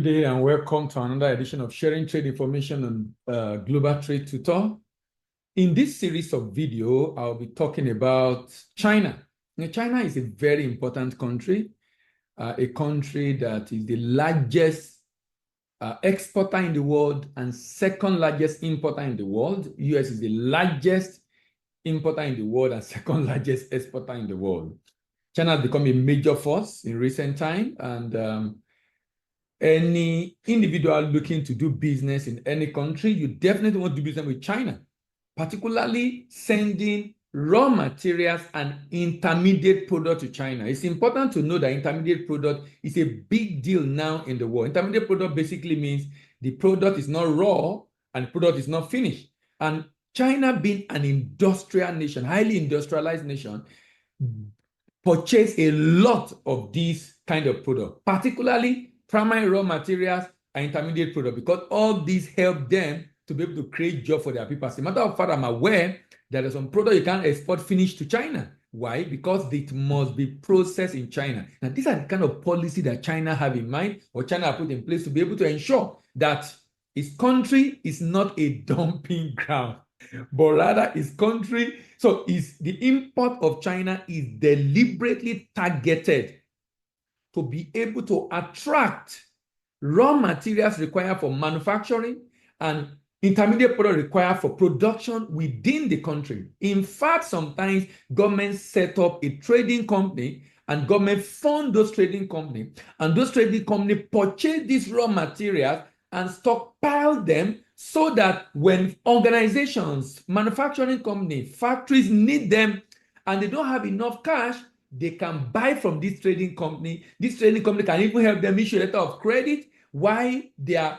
Good day and welcome to another edition of Sharing Trade Information on Global Trade Tutor. In this series of video, I'll be talking about China. Now, China is a very important country, a country that is the largest exporter in the world and second largest importer in the world. US is the largest importer in the world and second largest exporter in the world. China has become a major force in recent time, and any individual looking to do business in any country, you definitely want to do business with China, particularly sending raw materials and intermediate product to China. It's important to know that intermediate product is a big deal now in the world. Intermediate product basically means the product is not raw and the product is not finished. And China, being an industrial nation, highly industrialized nation, purchase a lot of these kind of products, particularly primary raw materials and intermediate product, because all these help them to be able to create jobs for their people. As a matter of fact, I'm aware there are some products you can't export finished to China. Why? Because it must be processed in China. Now, these are the kind of policy that China have in mind, or China have put in place to be able to ensure that its country is not a dumping ground, but rather its country, so is the import of China is deliberately targeted to be able to attract raw materials required for manufacturing and intermediate product required for production within the country. In fact, sometimes governments set up a trading company and government fund those trading companies, and those trading companies purchase these raw materials and stockpile them so that when organizations, manufacturing companies, factories need them and they don't have enough cash, they can buy from this trading company. This trading company can even help them issue a letter of credit while the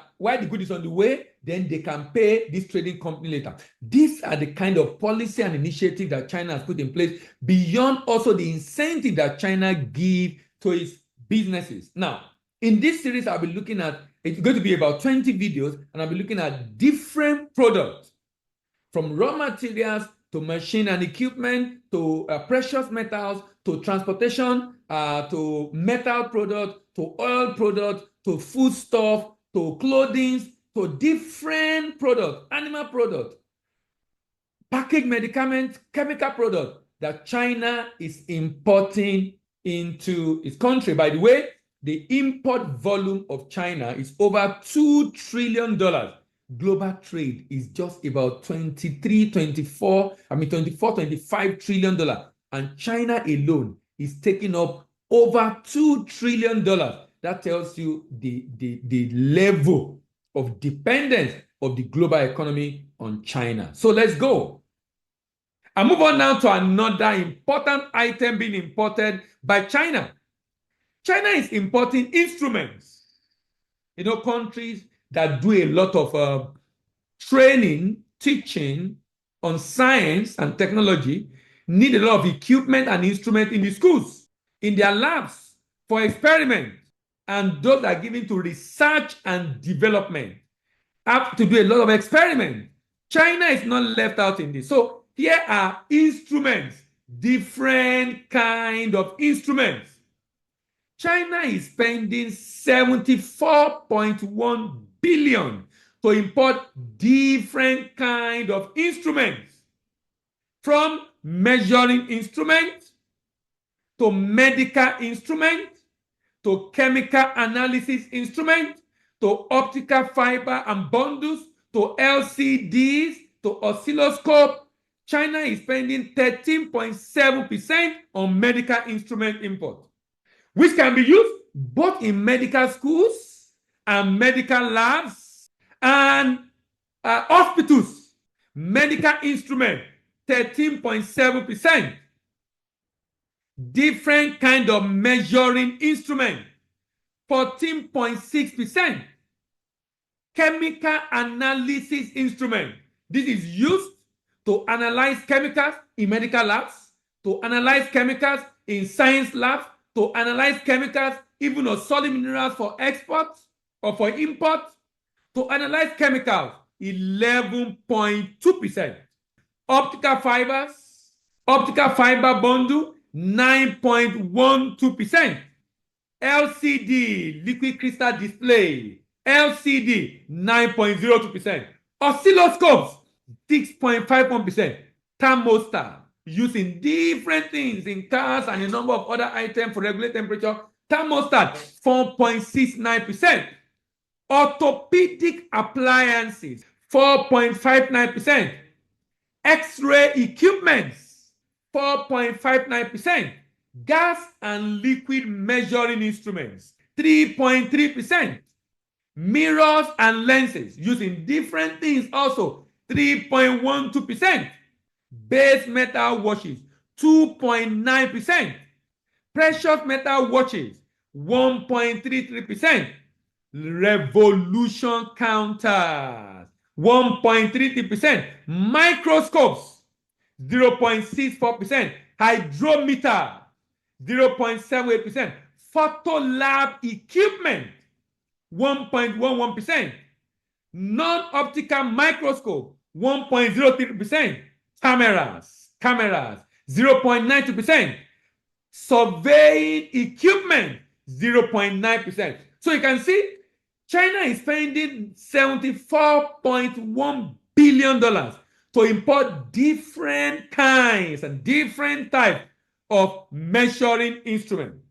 good is on the way. Then they can pay this trading company later. These are the kind of policy and initiative that China has put in place, beyond also the incentive that China gives to its businesses. Now, in this series, I'll be looking at, it's going to be about 20 videos, and I'll be looking at different products, from raw materials to machine and equipment, to precious metals, to transportation, to metal product, to oil product, to foodstuff, to clothing, to different products, animal product, packaged medicament, chemical product that China is importing into its country. By the way, the import volume of China is over $2 trillion. Global trade is just about 24, $25 trillion. And China alone is taking up over $2 trillion. That tells you the level of dependence of the global economy on China. So let's go. I move on now to another important item being imported by China. China is importing instruments. You know, countries that do a lot of training, teaching on science and technology need a lot of equipment and instruments in the schools, in their labs, for experiments, and those that are given to research and development have to do a lot of experiments. China is not left out in this. So here are instruments, different kind of instruments. China is spending 74.1 billion to import different kind of instruments, from measuring instruments to medical instruments to chemical analysis instruments to optical fiber and bundles to LCDs to oscilloscope. China is spending 13.7% on medical instrument import, which can be used both in medical schools and medical labs and hospitals. Medical instrument, 13.7%. Different kind of measuring instrument, 14.6%. Chemical analysis instrument. This is used to analyze chemicals in medical labs, to analyze chemicals in science labs, to analyze chemicals even on solid minerals for export or for import, to analyze chemicals, 11.2%. Optical fibers, optical fiber bundle, 9.12%. LCD, liquid crystal display, LCD, 9.02%. Oscilloscopes, 6.51%. Thermostat, using different things in cars and a number of other items for regulate temperature. Thermostat, 4.69%. Orthopedic appliances, 4.59%. X-ray equipments, 4.59%. Gas and liquid measuring instruments, 3.3%. Mirrors and lenses, using different things also, 3.12%. Base metal watches, 2.9%. Precious metal watches, 1.33%. Revolution counters, 1.33%. Microscopes, 0.64%. Hydrometer, 0.78%. Photo lab equipment, 1.11%. Non-optical microscope, 1.03%. Cameras, 0.92%. Surveying equipment, 0.9%. So you can see China is spending $74.1 billion to import different kinds and different types of measuring instruments.